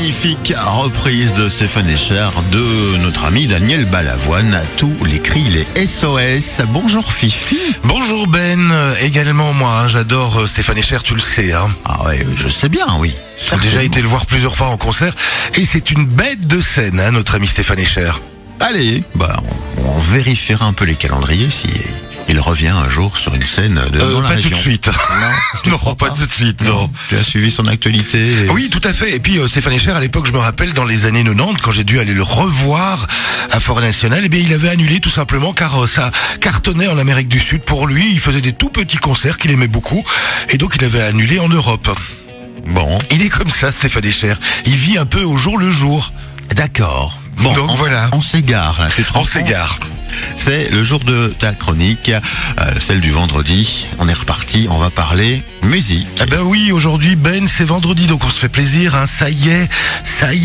magnifique reprise de Stéphane Echer de notre ami Daniel Balavoine. À tous les cris, les SOS. Bonjour Fifi. Bonjour Ben, également moi, j'adore Stéphane Echer, tu le sais. Hein. Ah ouais, je sais bien, oui. J'ai déjà été le voir plusieurs fois en concert et c'est une bête de scène, hein, notre ami Stéphane Echer. Allez, on vérifiera un peu les calendriers si il revient un jour sur une scène dans la pas région. tout de suite. Non, pas tout de suite, non. Tu as suivi son actualité Oui, tout à fait. Et puis Stéphane Echer, à l'époque, je me rappelle, dans les années 90, quand j'ai dû aller le revoir à Forêt Nationale, eh bien, il avait annulé tout simplement car ça cartonnait en Amérique du Sud. Pour lui, il faisait des tout petits concerts qu'il aimait beaucoup. Et donc, il avait annulé en Europe. Bon, Il est comme ça, Stéphane Echer. Il vit un peu au jour le jour. d'accord. Bon, Donc voilà. On s'égare. Là. Tu te On rends compte ? s'égare. C'est le jour de ta chronique, celle du vendredi. On est reparti, on va parler musique. Ah ben oui, aujourd'hui Ben, c'est vendredi, donc on se fait plaisir, hein. Ça y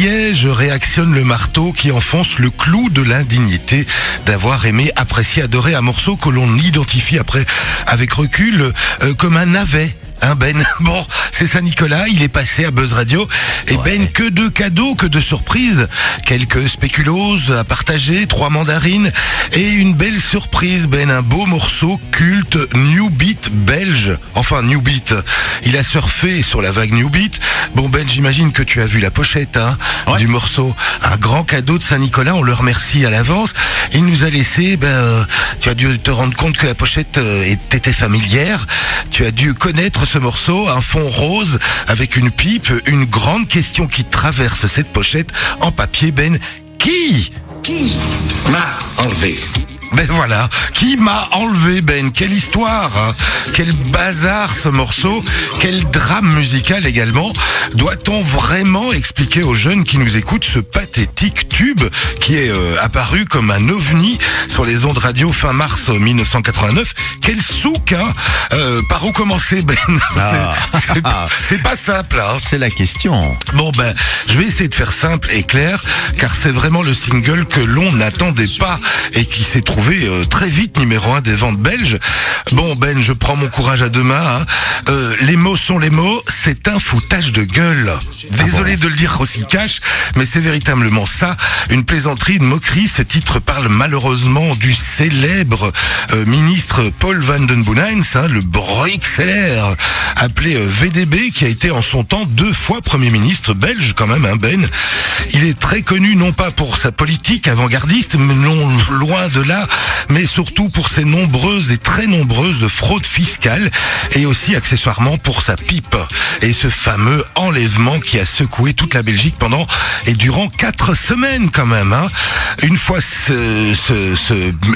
est, je réactionne le marteau qui enfonce le clou de l'indignité d'avoir aimé, apprécié, adoré un morceau que l'on identifie après, avec recul, comme un navet. Hein Ben, bon, c'est Saint-Nicolas, il est passé à Buzz Radio. Et Ouais. Ben, que de cadeaux, que de surprises. Quelques spéculoses à partager, 3 mandarines et une belle surprise Ben, un beau morceau culte New Beat belge. Enfin, New Beat. Il a surfé sur la vague New Beat. Bon Ben, j'imagine que tu as vu la pochette, hein, Ouais. du morceau. Un grand cadeau de Saint-Nicolas, on le remercie à l'avance. Il nous a laissé, tu as dû te rendre compte que la pochette était familière. Tu as dû connaître ce morceau, un fond rose avec une pipe, une grande question qui traverse cette pochette en papier, Ben. Qui m'a enlevé. Ben voilà, qui m'a enlevé Ben? Quelle histoire, hein. Quel bazar ce morceau, quel drame musical également. Doit-on vraiment expliquer aux jeunes qui nous écoutent ce pathétique tube qui est apparu comme un ovni sur les ondes radio fin mars 1989? Quel souk, hein. Par où commencer Ben? Ah. C'est pas simple, hein. C'est la question. Bon ben, je vais essayer de faire simple et clair, car c'est vraiment le single que l'on n'attendait pas et qui s'est trouvé très vite numéro 1 des ventes belges. Bon Ben, je prends mon courage à deux mains. Hein. Les mots sont les mots, c'est un foutage de gueule. Désolé de le dire aussi cash, mais c'est véritablement ça, une plaisanterie, une moquerie. Ce titre parle malheureusement du célèbre ministre Paul Van den Boeynants, hein, le Bruxellaire, appelé VDB, qui a été en son temps 2 fois Premier ministre belge quand même, hein, Ben. Il est très connu non pas pour sa politique avant-gardiste, mais non loin de là, mais surtout pour ses nombreuses et très nombreuses fraudes fiscales et aussi accessoirement pour sa pipe et ce fameux enlèvement qui a secoué toute la Belgique pendant et durant 4 semaines quand même, hein. Une fois ce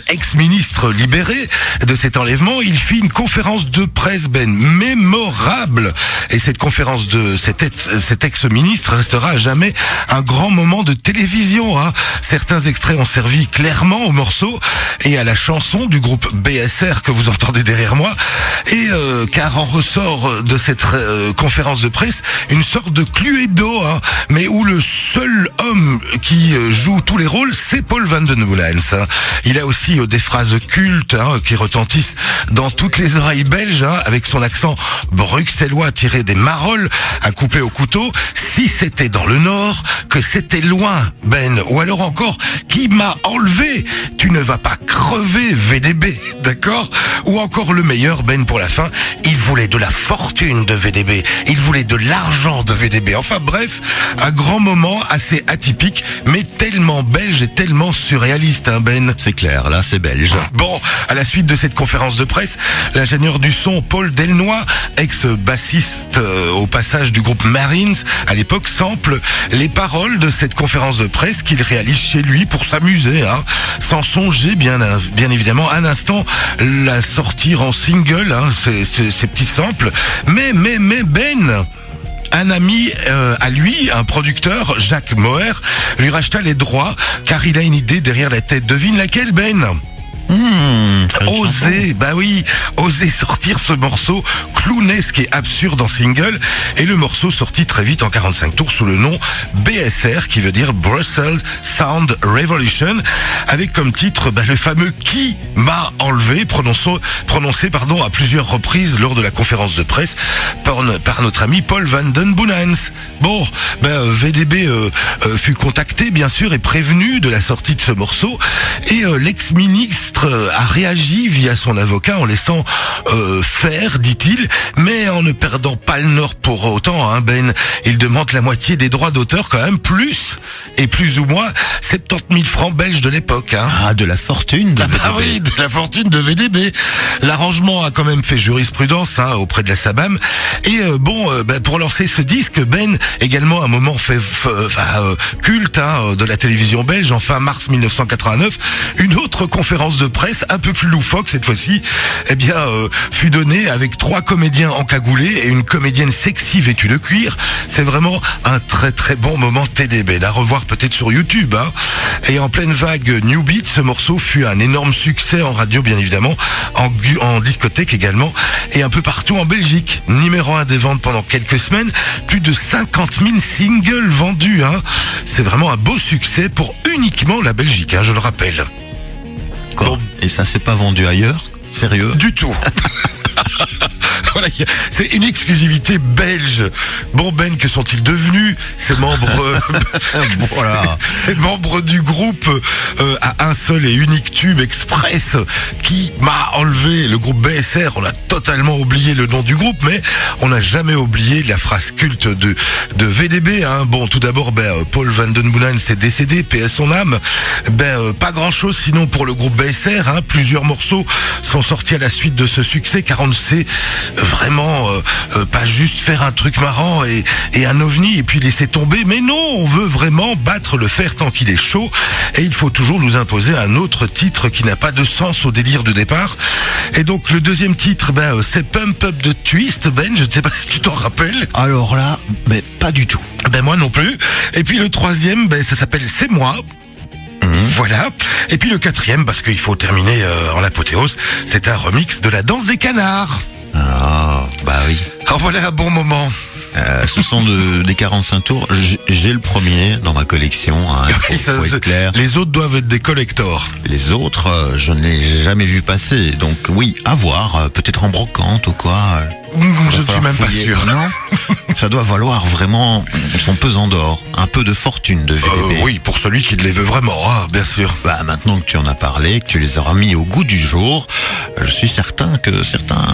ex-ministre libéré de cet enlèvement, il fit une conférence de presse, Ben, mémorable. Et cette conférence de cet ex-ministre restera à jamais un grand moment de télévision, hein. Certains extraits ont servi clairement au morceau et à la chanson du groupe BSR que vous entendez derrière moi. Et car en ressort de cette conférence de presse une sorte de Cluedo, hein, mais où le seul homme qui joue tous les rôles, c'est Paul Van den Boeynants, hein. Il a aussi des phrases cultes, hein, qui retentissent dans toutes les oreilles belges, hein, avec son accent bruxellois tiré des marolles à couper au couteau. Si c'était dans le nord, que c'était loin, Ben. Ou alors encore, qui m'a enlevé? Tu ne vas pas crever, VDB, d'accord? Ou encore le meilleur, Ben, pour la fin, il voulait de la fortune de VDB, il voulait de l'argent de VDB. Enfin bref, un grand moment assez atypique, mais tellement belge et tellement surréaliste, hein, Ben. C'est clair, là c'est belge. Bon, à la suite de cette conférence de presse, l'ingénieur du son Paul Delnoy, ex-bassiste au passage du groupe Marines, à l'époque, sample les paroles de cette conférence de presse qu'il réalise chez lui pour s'amuser, hein, sans songer bien évidemment un instant la sortir en single, hein, ces petits samples. Mais Ben, un ami à lui, un producteur, Jacques Moher, lui racheta les droits car il a une idée derrière la tête. Devine laquelle, Ben? faire une chanson. Oser sortir ce morceau clownesque et absurde en single. Et le morceau sorti très vite en 45 tours sous le nom BSR, qui veut dire Brussels Sound Revolution, avec comme titre le fameux Qui m'a enlevé, prononcé à plusieurs reprises lors de la conférence de presse par notre ami Paul Van Den Boenens. Bon, VDB fut contacté bien sûr et prévenu de la sortie de ce morceau, et l'ex-ministre a réagi via son avocat en laissant faire, dit-il, mais en ne perdant pas le nord pour autant. Il demande la moitié des droits d'auteur quand même, plus ou moins 70 000 francs belges de l'époque. Ah, de la fortune de VDB. Oui, de la fortune de VDB. L'arrangement a quand même fait jurisprudence auprès de la SABAM. Et pour lancer ce disque, Ben, également un moment culte de la télévision belge, en fin mars 1989, une autre conférence de presse un peu plus loufoque cette fois-ci, fut donnée avec 3 comédiens encagoulés et une comédienne sexy vêtue de cuir. C'est vraiment un très très bon moment TDB, à revoir peut-être sur YouTube. Et en pleine vague New Beat, ce morceau fut un énorme succès en radio bien évidemment, en discothèque également, et un peu partout en Belgique. Numéro 1 des ventes pendant quelques semaines, plus de 50 000 singles vendus. C'est vraiment un beau succès pour uniquement la Belgique, je le rappelle. Quoi ? Bon. Et ça s'est pas vendu ailleurs ? Sérieux ? Du tout. Voilà, c'est une exclusivité belge. Bon, Ben, que sont-ils devenus ces membres Voilà. Ces membres du groupe à un seul et unique tube express qui m'a enlevé. Le groupe BSR, on a totalement oublié le nom du groupe, mais on n'a jamais oublié la phrase culte de VDB. Bon, tout d'abord, Paul Van Den Boenens est décédé, paix à son âme. Pas grand-chose sinon pour le groupe BSR. Plusieurs morceaux sont sortis à la suite de ce succès, car on ne sait vraiment pas juste faire un truc marrant et un ovni et puis laisser tomber, mais non, on veut vraiment battre le fer tant qu'il est chaud, et il faut toujours nous imposer un autre titre qui n'a pas de sens au délire de départ. Et donc le deuxième titre, c'est Pump Up de Twist. Ben, je ne sais pas si tu t'en rappelles. Alors là, pas du tout. Moi non plus. Et puis le troisième, ça s'appelle C'est moi. Voilà. Et puis le quatrième, parce qu'il faut terminer en apothéose, c'est un remix de La Danse des Canards. Ah, oui. Alors voilà un bon moment. Ce sont des 45 tours. J'ai le premier dans ma collection. Faut être clair. Les autres doivent être des collectors. Les autres, je ne les ai jamais vus passer. Donc oui, à voir. Peut-être en brocante ou quoi. Je ne suis même pas sûr. Non. Ça doit valoir vraiment son pesant d'or. Un peu de fortune de VDB. Oui, pour celui qui les veut vraiment, bien sûr. Maintenant que tu en as parlé, que tu les auras mis au goût du jour, je suis certain que certains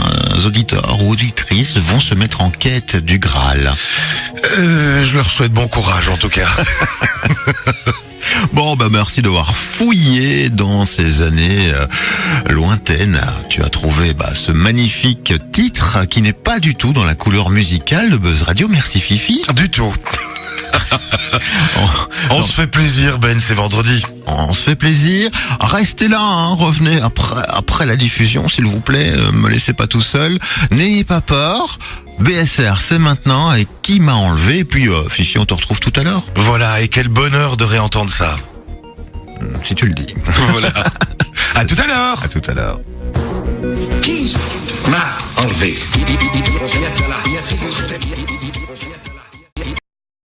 auditeurs ou auditrices vont se mettre en quête du Graal. Je leur souhaite bon courage en tout cas. Bon, merci d'avoir fouillé dans ces années lointaines. Tu as trouvé ce magnifique titre qui n'est pas du tout dans la couleur musicale de Buzz Radio. Merci Fifi. Du tout. On se fait plaisir, Ben, c'est vendredi. On se fait plaisir. Restez là, revenez après la diffusion, s'il vous plaît. Me laissez pas tout seul. N'ayez pas peur. BSR, c'est maintenant. Et Qui m'a enlevé. Et puis, Fifi, on te retrouve tout à l'heure. Voilà, et quel bonheur de réentendre ça. Si tu le dis. Voilà. À tout à l'heure. À tout à l'heure. Qui m'a enlevé?